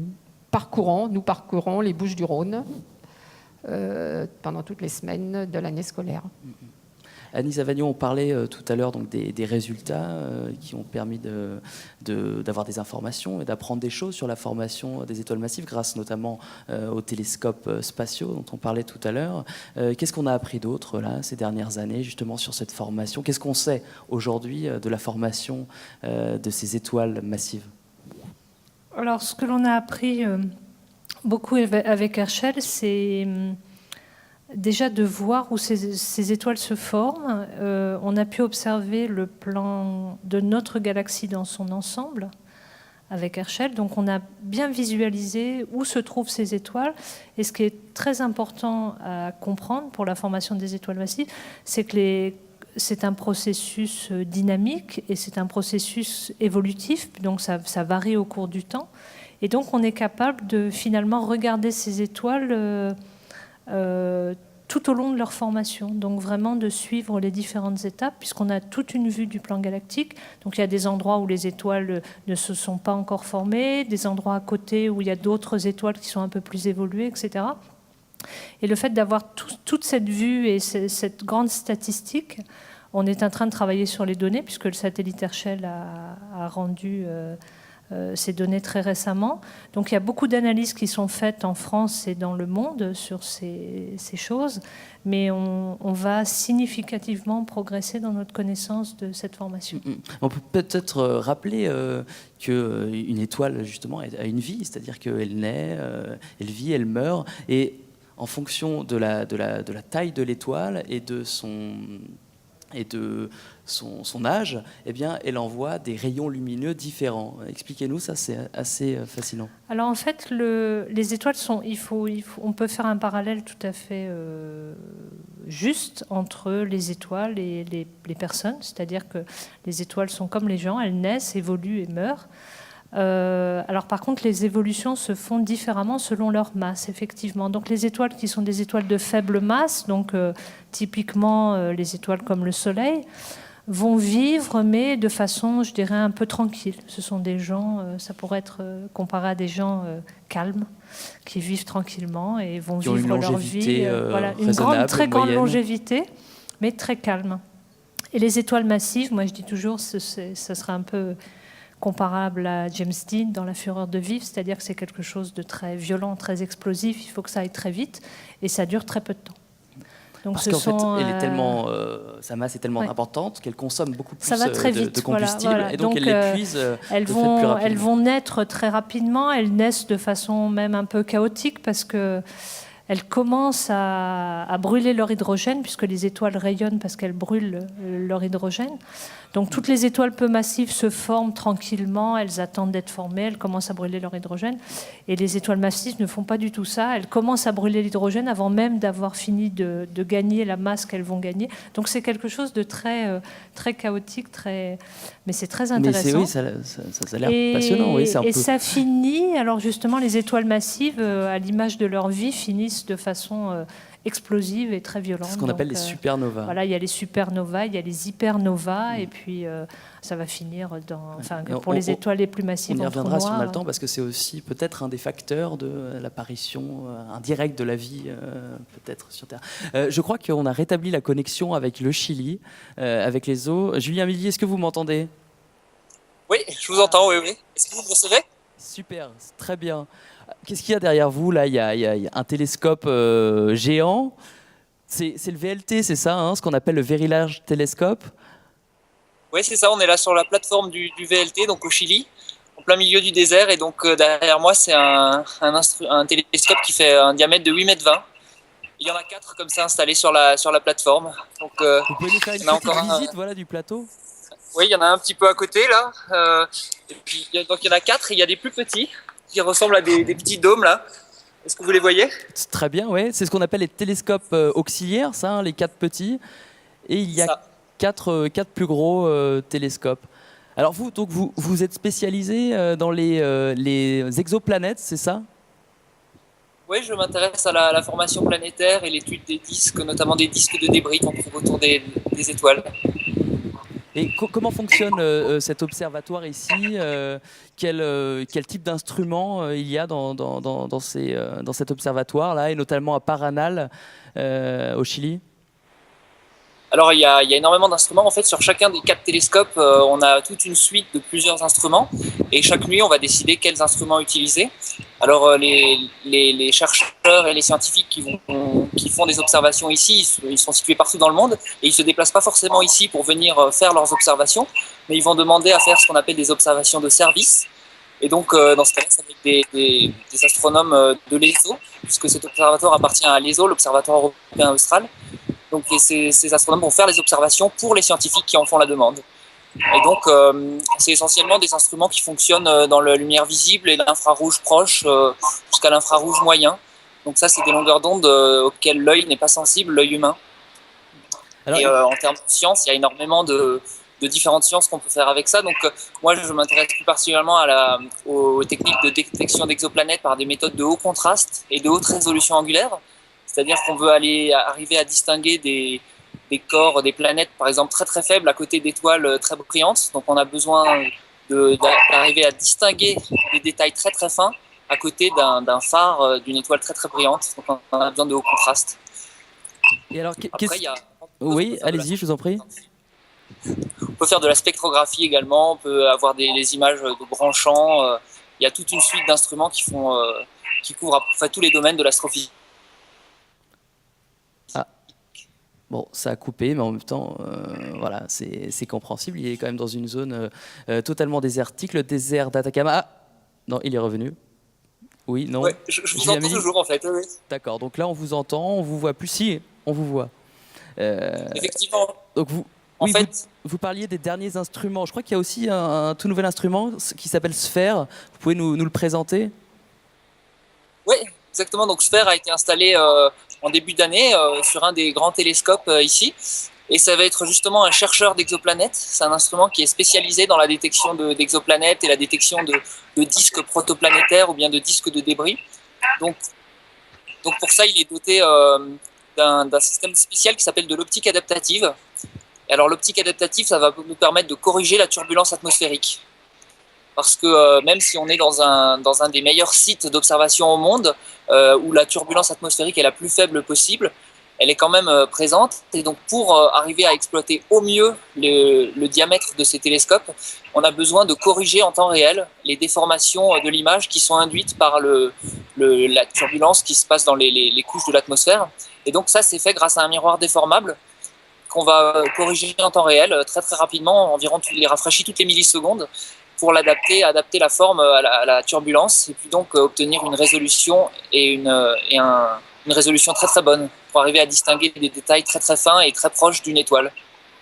parcourons les Bouches du Rhône pendant toutes les semaines de l'année scolaire. Annie Zavagnon, on parlait tout à l'heure donc des résultats qui ont permis d'avoir des informations et d'apprendre des choses sur la formation des étoiles massives, grâce notamment aux télescopes spatiaux dont on parlait tout à l'heure. Qu'est-ce qu'on a appris d'autre là, ces dernières années, justement, sur cette formation? Qu'est-ce qu'on sait aujourd'hui de la formation de ces étoiles massives? Alors, ce que l'on a appris beaucoup avec Herschel, c'est déjà de voir où ces étoiles se forment. On a pu observer le plan de notre galaxie dans son ensemble avec Herschel. Donc on a bien visualisé où se trouvent ces étoiles. Et ce qui est très important à comprendre pour la formation des étoiles massives, c'est que c'est un processus dynamique et c'est un processus évolutif. Donc ça varie au cours du temps. Et donc on est capable de finalement regarder ces étoiles tout au long de leur formation, donc vraiment de suivre les différentes étapes, puisqu'on a toute une vue du plan galactique. Donc il y a des endroits où les étoiles ne se sont pas encore formées, des endroits à côté où il y a d'autres étoiles qui sont un peu plus évoluées, etc. Et le fait d'avoir toute cette vue et cette grande statistique, on est en train de travailler sur les données, puisque le satellite Herschel a rendu ces données très récemment. Donc il y a beaucoup d'analyses qui sont faites en France et dans le monde sur ces choses, mais on va significativement progresser dans notre connaissance de cette formation. On peut peut-être rappeler qu'une étoile, justement, a une vie, c'est-à-dire qu'elle naît, elle vit, elle meurt, et en fonction de la taille de l'étoile et de son âge, eh bien, elle envoie des rayons lumineux différents. Expliquez-nous, ça c'est assez fascinant. Alors en fait, les étoiles sont, on peut faire un parallèle tout à fait juste entre les étoiles et les personnes, c'est-à-dire que les étoiles sont comme les gens, elles naissent, évoluent et meurent. Alors par contre, les évolutions se font différemment selon leur masse, effectivement. Donc les étoiles qui sont des étoiles de faible masse, donc typiquement les étoiles comme le Soleil, vont vivre, mais de façon, je dirais, un peu tranquille. Ce sont des gens, ça pourrait être comparé à des gens calmes, qui vivent tranquillement et vont vivre leur vie. Voilà, une très grande longévité, mais très calme. Et les étoiles massives, moi je dis toujours, ça serait un peu comparable à James Dean dans La Fureur de vivre, c'est-à-dire que c'est quelque chose de très violent, très explosif, il faut que ça aille très vite, et ça dure très peu de temps. Donc parce qu'en fait, sa masse est tellement importante qu'elle consomme beaucoup plus de combustible, voilà. Et donc elle l'épuise elles vont naître très rapidement, elles naissent de façon même un peu chaotique, parce que elles commencent à brûler leur hydrogène, puisque les étoiles rayonnent parce qu'elles brûlent leur hydrogène. Donc toutes les étoiles peu massives se forment tranquillement, elles attendent d'être formées, elles commencent à brûler leur hydrogène. Et les étoiles massives ne font pas du tout ça, elles commencent à brûler l'hydrogène avant même d'avoir fini de gagner la masse qu'elles vont gagner. Donc c'est quelque chose de très, très chaotique, mais c'est très intéressant. Mais ça a l'air passionnant. Oui, et ça finit, alors justement les étoiles massives, à l'image de leur vie, finissent de façon explosive et très violente. C'est ce qu'on appelle les supernovas. Voilà, il y a les supernovas, il y a les hypernovas, et puis ça va finir pour les étoiles les plus massives. On y en trou reviendra si on a noir. le temps, parce que c'est aussi peut-être un des facteurs de l'apparition indirecte de la vie, peut-être sur Terre. Je crois qu'on a rétabli la connexion avec le Chili, avec les eaux. Julien Milly, est-ce que vous m'entendez ? Oui, je vous entends, oui. Est-ce que vous me recevez ? Super, très bien. Qu'est-ce qu'il y a derrière vous là ? Il y a un télescope géant. C'est le VLT, c'est ça, hein, ce qu'on appelle le Very Large Telescope. Oui, c'est ça. On est là sur la plateforme du VLT, donc au Chili, en plein milieu du désert. Et donc derrière moi, c'est un télescope qui fait un diamètre de 8,20 mètres. Il y en a 4 comme ça installés sur la plateforme. Donc, vous pouvez nous faire une petite visite voilà, du plateau ? Oui, il y en a un petit peu à côté là. Et puis donc il y en a 4 et il y a des plus petits qui ressemblent à des petits dômes là. Est-ce que vous les voyez ? Très bien, oui. C'est ce qu'on appelle les télescopes auxiliaires, ça, hein, les 4 petits. Et il y a 4 plus gros télescopes. Alors vous êtes spécialisé dans les exoplanètes, c'est ça ? Oui, je m'intéresse à la formation planétaire et l'étude des disques, notamment des disques de débris qu'on trouve autour des étoiles. Et comment fonctionne cet observatoire ici ? Quel type d'instruments il y a dans cet observatoire-là, et notamment à Paranal, au Chili ? Alors, il y a énormément d'instruments. En fait, sur chacun des 4 télescopes, on a toute une suite de plusieurs instruments. Et chaque nuit, on va décider quels instruments utiliser. Alors, les chercheurs et les scientifiques qui font des observations ici, ils sont situés partout dans le monde. Et ils ne se déplacent pas forcément ici pour venir faire leurs observations. Mais ils vont demander à faire ce qu'on appelle des observations de service. Et donc, dans ce cas-là, ça va être des astronomes de l'ESO, puisque cet observatoire appartient à l'ESO, l'Observatoire européen austral. Donc ces astronomes vont faire les observations pour les scientifiques qui en font la demande. Et donc c'est essentiellement des instruments qui fonctionnent dans la lumière visible et l'infrarouge proche jusqu'à l'infrarouge moyen. Donc ça, c'est des longueurs d'onde auxquelles l'œil n'est pas sensible, l'œil humain. Alors, et en termes de science, il y a énormément de différentes sciences qu'on peut faire avec ça. Donc moi, je m'intéresse plus particulièrement aux techniques de détection d'exoplanètes par des méthodes de haut contraste et de haute résolution angulaire. C'est-à-dire qu'on veut arriver à distinguer des corps, des planètes, par exemple, très très faibles à côté d'étoiles très brillantes. Donc on a besoin d'arriver à distinguer des détails très très fins à côté d'un phare d'une étoile très très brillante. Donc on a besoin de haut contraste. Et alors, après, il y a... Oui, allez-y, je vous en prie. On peut faire de la spectrographie également, on peut avoir des images de grands champs. Il y a toute une suite d'instruments qui couvrent à peu près tous les domaines de l'astrophysique. Bon, ça a coupé, mais en même temps, voilà, c'est compréhensible. Il est quand même dans une zone totalement désertique, le désert d'Atacama. Ah, non, il est revenu. Oui, non. Ouais, je vous entends toujours, en fait. Oui. D'accord, donc là, on vous entend, on vous voit plus. Si, on vous voit. Effectivement. Donc vous parliez des derniers instruments. Je crois qu'il y a aussi un tout nouvel instrument qui s'appelle Sphère. Vous pouvez nous le présenter ? Oui, exactement. Donc Sphère a été installé en début d'année sur un des grands télescopes ici. Et ça va être justement un chercheur d'exoplanètes. C'est un instrument qui est spécialisé dans la détection d'exoplanètes et la détection de disques protoplanétaires ou bien de disques de débris. Donc pour ça, il est doté d'un système spécial qui s'appelle de l'optique adaptative. Et alors l'optique adaptative, ça va nous permettre de corriger la turbulence atmosphérique. Parce que même si on est dans un des meilleurs sites d'observation au monde, où la turbulence atmosphérique est la plus faible possible, elle est quand même présente. Et donc pour arriver à exploiter au mieux le diamètre de ces télescopes, on a besoin de corriger en temps réel les déformations de l'image qui sont induites par la turbulence qui se passe dans les couches de l'atmosphère. Et donc ça, c'est fait grâce à un miroir déformable qu'on va corriger en temps réel, très très rapidement, environ il est rafraîchi toutes les millisecondes, pour adapter la forme à la turbulence, et puis donc obtenir une résolution et une résolution très très bonne pour arriver à distinguer des détails très très fins et très proches d'une étoile.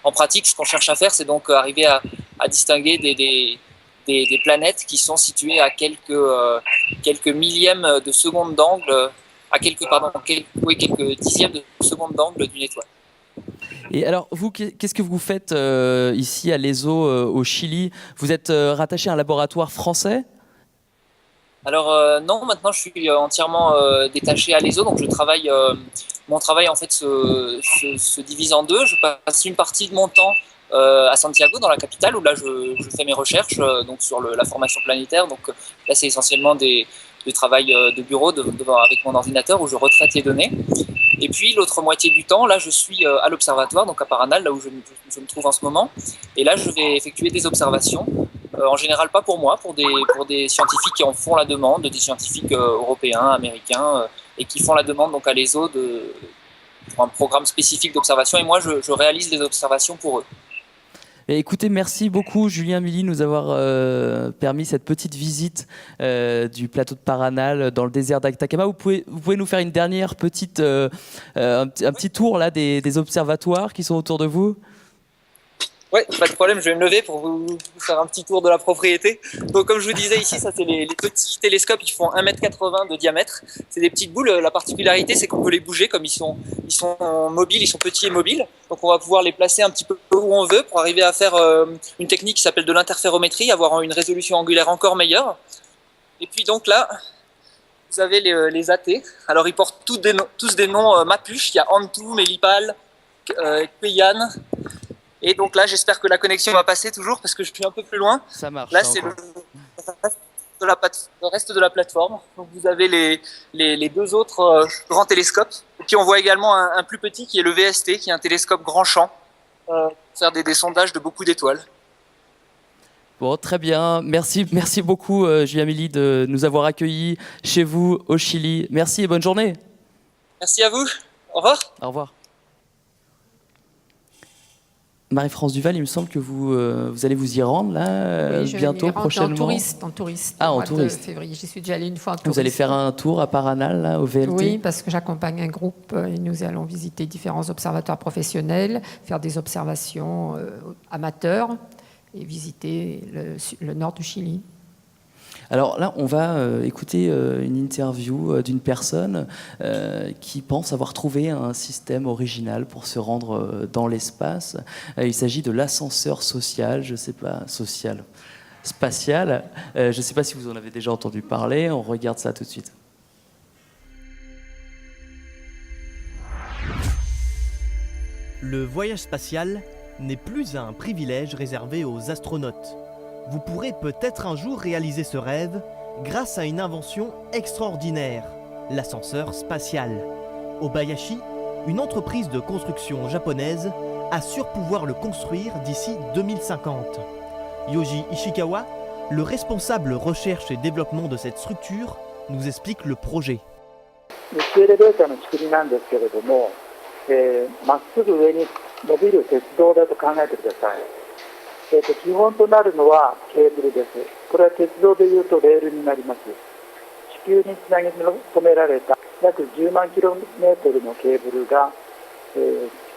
En pratique, ce qu'on cherche à faire, c'est donc arriver à distinguer des planètes qui sont situées à quelques millièmes de seconde d'angle, à quelques dixièmes de seconde d'angle d'une étoile. Et alors, vous, qu'est-ce que vous faites ici à l'ESO au Chili? Vous êtes rattaché à un laboratoire français? Alors non, maintenant je suis entièrement détaché à l'ESO, donc mon travail en fait se divise en deux. Je passe une partie de mon temps à Santiago, dans la capitale, où là je fais mes recherches donc sur la formation planétaire. Donc là c'est essentiellement du travail de bureau avec mon ordinateur où je retraite les données. Et puis l'autre moitié du temps, là je suis à l'observatoire, donc à Paranal, là où je me trouve en ce moment. Et là je vais effectuer des observations. En général pas pour moi, pour des scientifiques qui en font la demande, des scientifiques européens, américains, et qui font la demande donc à l'ESO pour un programme spécifique d'observation. Et moi je réalise les observations pour eux. Et écoutez, merci beaucoup Julien Milly de nous avoir permis cette petite visite du plateau de Paranal dans le désert d'Atacama. Vous pouvez nous faire une dernière petite, un petit tour là des observatoires qui sont autour de vous? Ouais, pas de problème, je vais me lever pour vous faire un petit tour de la propriété. Donc comme je vous disais ici, ça c'est les petits télescopes, ils font 1,80 m de diamètre. C'est des petites boules, la particularité c'est qu'on peut les bouger comme ils sont mobiles, ils sont petits et mobiles. Donc on va pouvoir les placer un petit peu où on veut pour arriver à faire une technique qui s'appelle de l'interférométrie, avoir une résolution angulaire encore meilleure. Et puis donc là, vous avez les AT. Alors ils portent tous des noms mapuche, il y a Antu, Melipal, Cuyan. Et donc là, j'espère que la connexion va passer toujours parce que je suis un peu plus loin. Ça marche. Là, c'est le reste de la plateforme. Donc vous avez les deux autres grands télescopes. Et puis on voit également un plus petit qui est le VST, qui est un télescope grand champ, pour faire des sondages de beaucoup d'étoiles. Bon, très bien. Merci beaucoup Julien Milly de nous avoir accueillis chez vous au Chili. Merci et bonne journée. Merci à vous. Au revoir. Au revoir. Marie-France Duval, il me semble que vous allez vous y rendre là oui, bientôt, prochainement. En touriste. Ah, en touriste. touriste. Février. J'y suis déjà allée une fois en touriste. Vous allez faire un tour à Paranal, là, au VLT? Oui, parce que j'accompagne un groupe et nous allons visiter différents observatoires professionnels, faire des observations amateurs et visiter le nord du Chili. Alors là, on va écouter une interview d'une personne qui pense avoir trouvé un système original pour se rendre dans l'espace. Il s'agit de l'ascenseur social, je ne sais pas, spatial. Je ne sais pas si vous en avez déjà entendu parler. On regarde ça tout de suite. Le voyage spatial n'est plus un privilège réservé aux astronautes. Vous pourrez peut-être un jour réaliser ce rêve grâce à une invention extraordinaire, l'ascenseur spatial. Obayashi, une entreprise de construction japonaise, assure pouvoir le construire d'ici 2050. Yoji Ishikawa, le responsable recherche et développement de cette structure, nous explique le projet.基本となるのはケーブルです。これは鉄道でいうとレールになります。地球につなぎ止められた約10万キロメートルのケーブルが、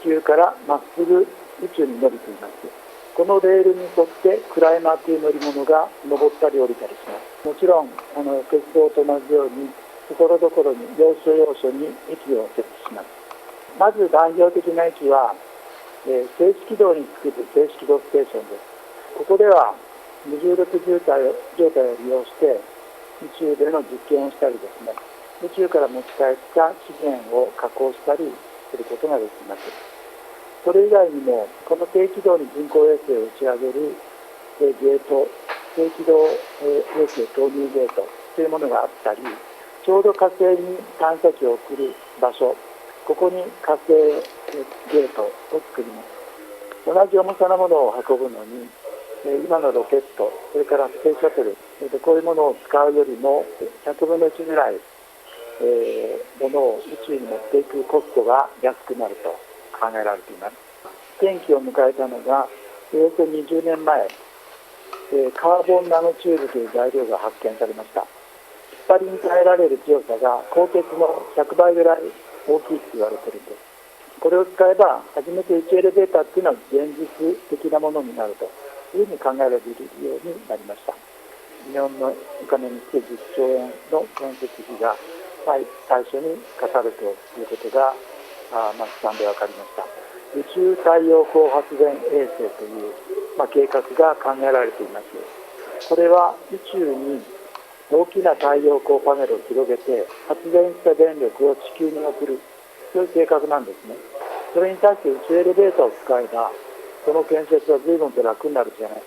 地球からまっすぐ宇宙に伸びています。このレールに沿ってクライマーという乗り物が登ったり降りたりします。もちろん鉄道と同じようにところどころに要所要所に駅を設置します。まず代表的な駅は静止軌道に作る静止軌道ステーションです。ここでは無重力状態を利用して宇宙での実験をしたりですね、宇宙から持ち帰った資源を加工したりすることができます。それ以外にもこの低軌道に人工衛星を打ち上げるゲート、低軌道衛星投入ゲートというものがあったり、ちょうど火星に探査機を送る場所、ここに火星ゲートを作ります。同じ重さのものを運ぶのに今のロケット、それからスペースシャトル、こういうものを使うよりも100分の1ぐらいものを宇宙に持っていくコストが安くなると考えられています。転機を迎えたのがおよそ20年前、カーボンナノチューブという材料が発見されました。ス光に耐えられる強さが鋼鉄の100倍ぐらい大きいと言われているんです。これを使えば初めて宇宙エレベーターっていうのは現実的なものになるというふうに考えられるようになりました。日本のお金にして10兆円の建設費が最初にかかるということが試算で分かりました。宇宙太陽光発電衛星という、計画が考えられています。これは宇宙に大きな太陽光パネルを広げて発電した電力を地球に送る、そういう計画なんですね。それに対して宇宙エレベーターを使えばその建設は随分と楽になるじゃない。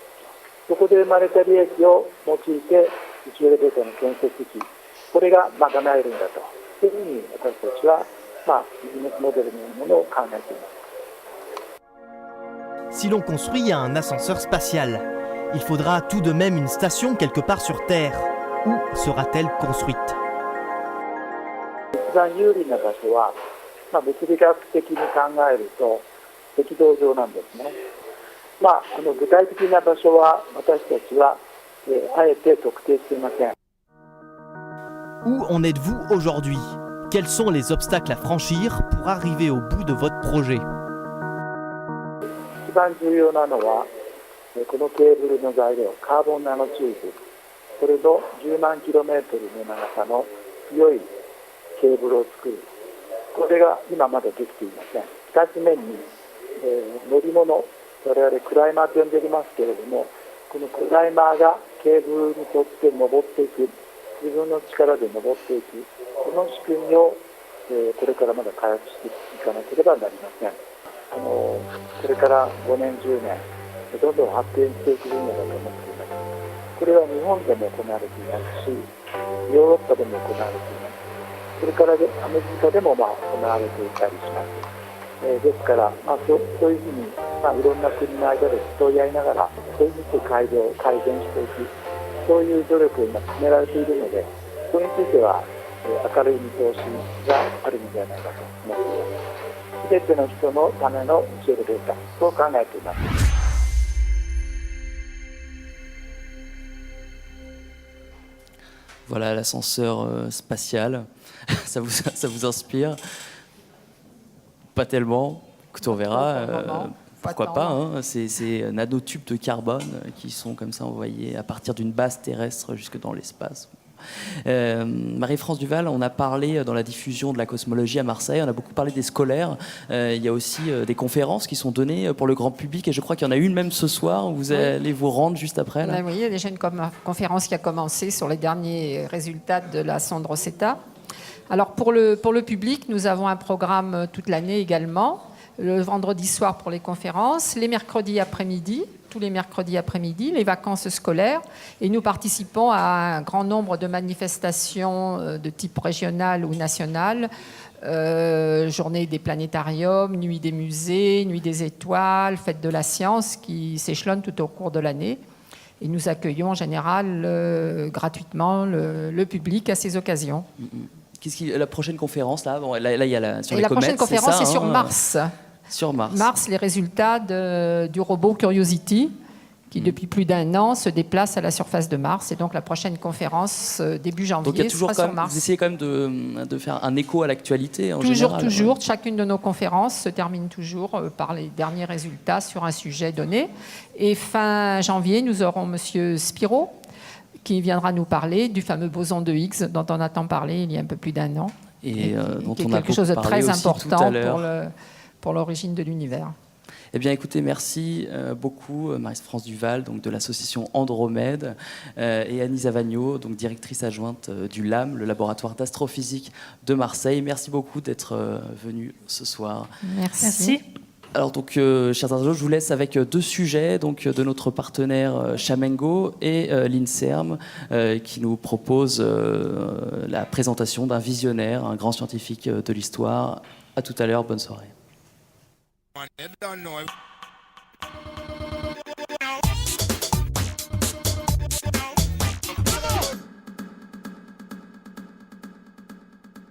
そこで生まれた利益を用いて宇宙エレベーターの建設費、これが賄えるんだというふうに私たちは、ビジネスモデルのようなものを考えています。Si l'on construit un ascenseur spatial, il faudra tout de même une station quelque part sur Terre. Où sera-t-elle construite? 一番有利な場所は、物理学的に考えると赤道上なんですね。具体的な場所は私たちは、あえて特定していません。Où en êtes-vous aujourd'hui? Quels sont les obstacles à franchir pour arriver au bout de votre projet? 一番重要なのは、このケーブルの材料、カーボンナノチューブ、これの10万キロメートルの長さの強いケーブルを作る。これが今まだできていません。2つ目に、乗り物、我々クライマーと呼んでいますけれども、このクライマーがケーブルに沿って登っていく、自分の力で登っていく、この仕組みを、これからまだ開発していかなければなりません。これから5年10年どんどん発展していく分野だと思っています。これは日本でも行われていますし、ヨーロッパでも行われています。それからアメリカでも行われていたりします。ですから、そういうふうに、いろんな国の間で競い合いながら少しずつ改善していく、そういう努力が今進められているので、それについては明るい見通しがあるのではないかと思っています。すべての人のための宇宙エレベーター、そう考えています。Voilà l'ascenseur spatial. ça vous inspire? Pas tellement. Écoutez, on verra. Pourquoi pas, hein. Ces nanotubes de carbone qui sont comme ça envoyés à partir d'une base terrestre jusque dans l'espace. Marie-France Duval, on a parlé dans la diffusion de la cosmologie à Marseille, on a beaucoup parlé des scolaires. Il y a aussi des conférences qui sont données pour le grand public et je crois qu'il y en a une même ce soir où vous allez vous rendre juste après. Là. Oui, il y a déjà une conférence qui a commencé sur les derniers résultats de la sonde Rosetta. Alors pour le public, nous avons un programme toute l'année également. Le vendredi soir pour les conférences, les mercredis après-midi, tous les mercredis après-midi, les vacances scolaires. Et nous participons à un grand nombre de manifestations de type régional ou national. Journée des planétariums, nuit des musées, nuit des étoiles, fête de la science qui s'échelonnent tout au cours de l'année. Et nous accueillons en général gratuitement le public à ces occasions. La prochaine conférence, là, il y a sur les comètes. La prochaine conférence, c'est sur Mars. Sur Mars. Mars, les résultats du robot Curiosity, qui depuis plus d'1 an se déplace à la surface de Mars. Et donc la prochaine conférence, début janvier, donc, il y a toujours sera sur Mars. Vous essayez quand même de faire un écho à l'actualité en toujours, général. Toujours. Chacune de nos conférences se termine toujours par les derniers résultats sur un sujet donné. Et fin janvier, nous aurons M. Spiro, qui viendra nous parler du fameux boson de Higgs dont on a tant parlé il y a un peu plus d'1 an. Et dont qui est on a quelque chose de très important tout pour l'origine de l'univers. Eh bien, écoutez, merci beaucoup, Marie-France Duval, donc de l'association Andromède, et Annie Zavagno, donc directrice adjointe du LAM, le laboratoire d'astrophysique de Marseille. Merci beaucoup d'être venue ce soir. Merci. Alors donc, chers internautes, je vous laisse avec 2 sujets donc, de notre partenaire Chamengo et l'INSERM qui nous propose la présentation d'un visionnaire, un grand scientifique de l'histoire. À tout à l'heure, bonne soirée.